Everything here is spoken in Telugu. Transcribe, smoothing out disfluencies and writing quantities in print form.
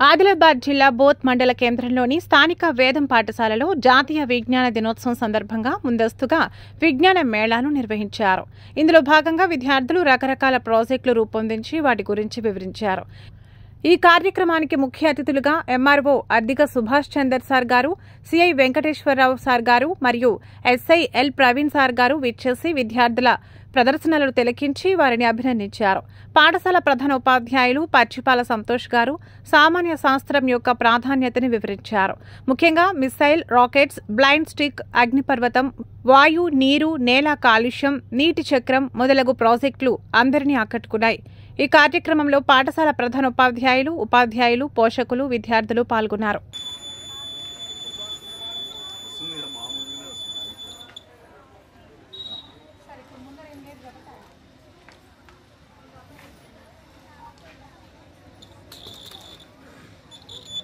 ఆదిలాబాద్ జిల్లా బోత్ మండల కేంద్రంలోని స్థానిక వేదం పాఠశాలలో జాతీయ విజ్ఞాన దినోత్సవం సందర్భంగా ముందస్తుగా విజ్ఞాన మేళాను నిర్వహించారు. ఇందులో భాగంగా విద్యార్థులు రకరకాల ప్రాజెక్టులు రూపొందించి వాటి గురించి వివరించారు. ఈ కార్యక్రమానికి ముఖ్య అతిథులుగా ఎంఆర్ఓ అద్దిక సుభాష్ చందర్ సార్ గారు, సిఐ వెంకటేశ్వరరావు సార్ గారు మరియు ఎస్ఐ ఎల్ ప్రవీణ్ సార్ గారు విచ్చేసి విద్యార్థుల ప్రదర్శనలను తిలకించి వారిని అభినందించారు. పాఠశాల ప్రధాన ఉపాధ్యాయులు పచ్చిపాల సంతోష్ గారు సామాన్య శాస్త్రం యొక్క ప్రాధాన్యతని వివరించారు. ముఖ్యంగా మిసైల్, రాకెట్స్, బ్లైండ్ స్టిక్, అగ్నిపర్వతం, వాయు, నీరు, నేల కాలుష్యం, నీటి చక్రం మొదలగు ప్రాజెక్టులు అందరినీ ఆకట్టుకున్నాయి. ఈ కార్యక్రమంలో పాఠశాల ప్రధాన ఉపాధ్యాయులు, పోషకులు, విద్యార్థులు పాల్గొన్నారు.